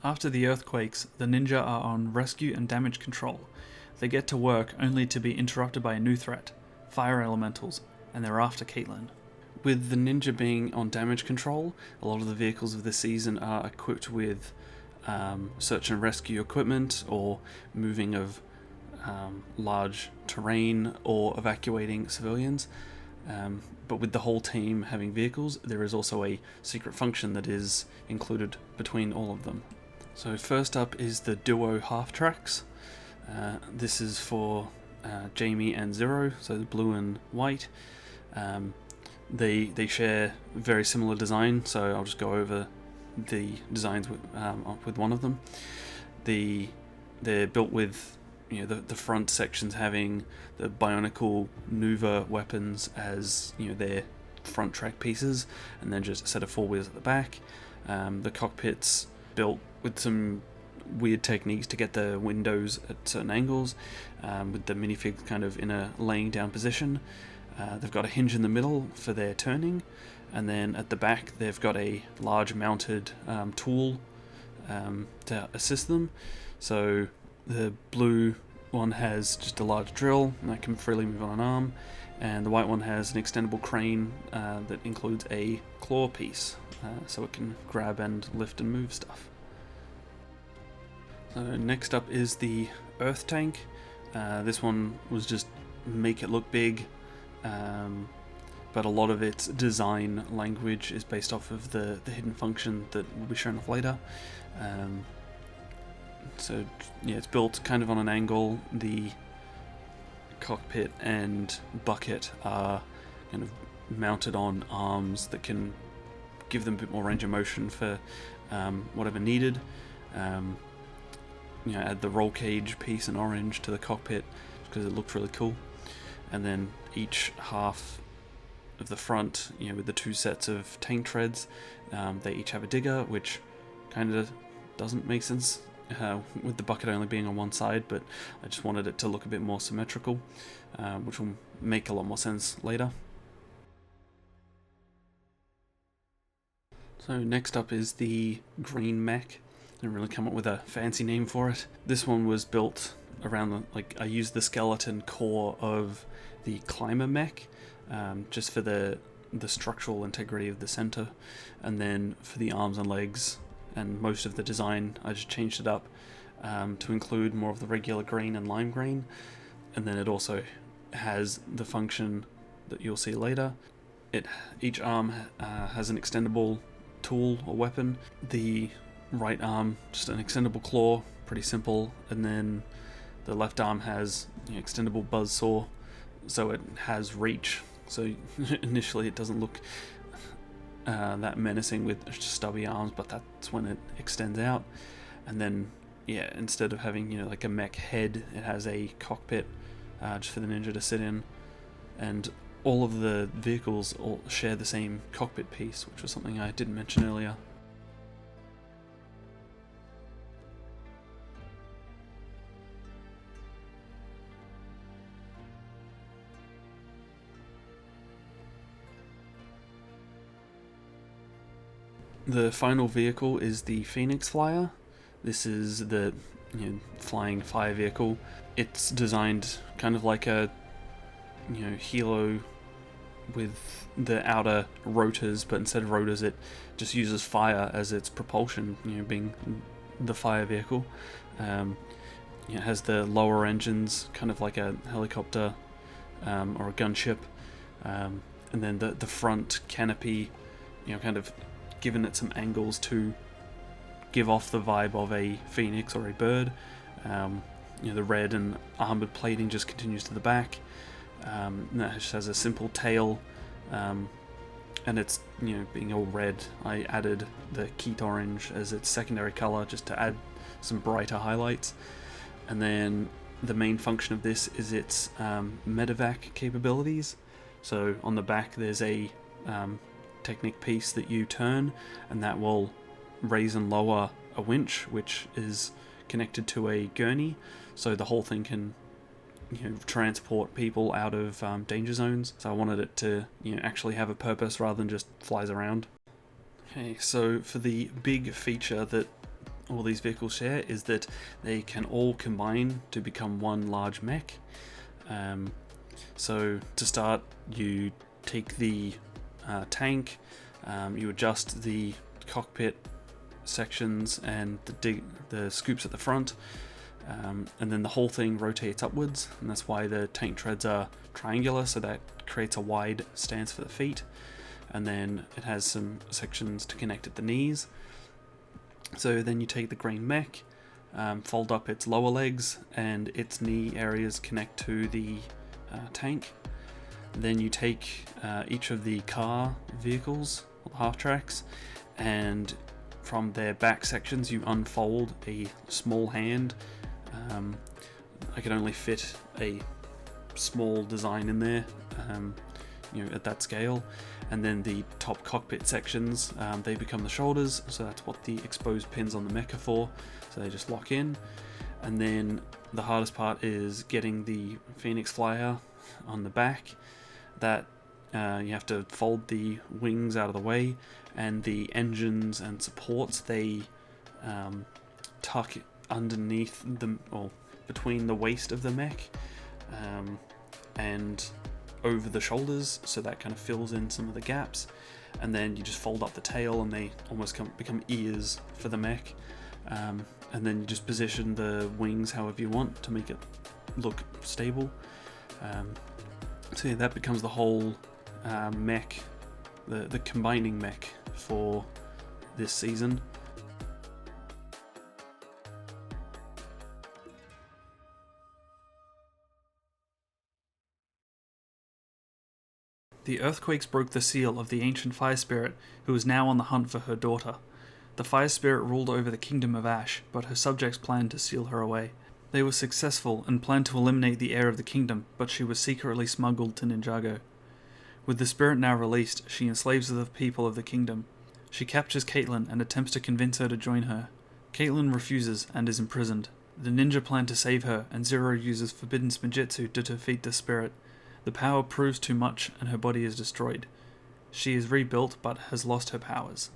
After the earthquakes, the Ninja are on rescue and damage control. They get to work only to be interrupted by a new threat, fire elementals, and they're after Caitlin. With the Ninja being on damage control, a lot of the vehicles of this season are equipped with search and rescue equipment or moving of large terrain or evacuating civilians. But with the whole team having vehicles, there is also a secret function that is included between all of them. So first up is the duo halftracks. This is for Jamie and Zero, so the blue and white. They share very similar design, so I'll just go over the designs with one of them. They're built with the front sections having the Bionicle Nuva weapons as their front track pieces, and then just a set of four wheels at the back. The cockpit's built with some weird techniques to get the windows at certain angles, with the minifigs kind of in a laying down position. They've got a hinge in the middle for their turning, and then at the back they've got a large mounted tool to assist them. So the blue one has just a large drill and that can freely move on an arm, and the white one has an extendable crane that includes a claw piece, so it can grab and lift and move stuff. So next up is the Earth Tank. This one was just make it look big, but a lot of its design language is based off of the hidden function that will be shown off later. So yeah, it's built kind of on an angle. The cockpit and bucket are kind of mounted on arms that can give them a bit more range of motion for whatever needed. Add the roll cage piece in orange to the cockpit because it looked really cool. And then each half of the front, with the two sets of tank treads, they each have a digger, which kind of doesn't make sense with the bucket only being on one side, but I just wanted it to look a bit more symmetrical, which will make a lot more sense later. So next up is the green mech. Didn't really come up with a fancy name for it. This one was built around I used the skeleton core of the climber mech, just for the structural integrity of the center, and then for the arms and legs and most of the design I just changed it up to include more of the regular green and lime green, and then it also has the function that you'll see later. Each arm has an extendable tool or weapon. The right arm, just an extendable claw, pretty simple, and then the left arm has extendable buzzsaw, so it has reach. So initially it doesn't look that menacing with stubby arms, but that's when it extends out. And then instead of having like a mech head, it has a cockpit just for the Ninja to sit in, and all of the vehicles all share the same cockpit piece, which was something I didn't mention earlier. The final vehicle is the Phoenix Flyer. This is the flying fire vehicle. It's designed kind of like a helo with the outer rotors, but instead of rotors it just uses fire as its propulsion, being the fire vehicle. It has the lower engines, kind of like a helicopter or a gunship, and then the front canopy, kind of given it some angles to give off the vibe of a phoenix or a bird. The red and armored plating just continues to the back. And that just has a simple tail, and it's being all red. I added the Keat orange as its secondary color just to add some brighter highlights. And then the main function of this is its medevac capabilities. So on the back there's a Technic piece that you turn, and that will raise and lower a winch, which is connected to a gurney, so the whole thing can transport people out of danger zones. So I wanted it to actually have a purpose rather than just flies around. Okay, so for the big feature that all these vehicles share is that they can all combine to become one large mech. So to start, you take the tank, you adjust the cockpit sections and the scoops at the front, and then the whole thing rotates upwards, and that's why the tank treads are triangular, so that creates a wide stance for the feet. And then it has some sections to connect at the knees. So then you take the green mech, fold up its lower legs, and its knee areas connect to the tank. Then you take each of the car vehicles, or the half-tracks, and from their back sections you unfold a small hand. I can only fit a small design in there, at that scale. And then the top cockpit sections, they become the shoulders, so that's what the exposed pins on the mech are for, so they just lock in. And then the hardest part is getting the Phoenix Flyer on the back. That you have to fold the wings out of the way, and the engines and supports, they tuck underneath them, or between the waist of the mech, and over the shoulders, so that kind of fills in some of the gaps. And then you just fold up the tail and they almost become ears for the mech. And then you just position the wings however you want to make it look stable. So yeah, that becomes the whole mech, the combining mech for this season. The earthquakes broke the seal of the ancient fire spirit, who was now on the hunt for her daughter. The fire spirit ruled over the kingdom of Ash, but her subjects planned to seal her away. They were successful and planned to eliminate the heir of the kingdom, but she was secretly smuggled to Ninjago. With the spirit now released, she enslaves the people of the kingdom. She captures Caitlin and attempts to convince her to join her. Caitlin refuses and is imprisoned. The ninja plan to save her, and Zero uses forbidden spinjitzu to defeat the spirit. The power proves too much and her body is destroyed. She is rebuilt but has lost her powers.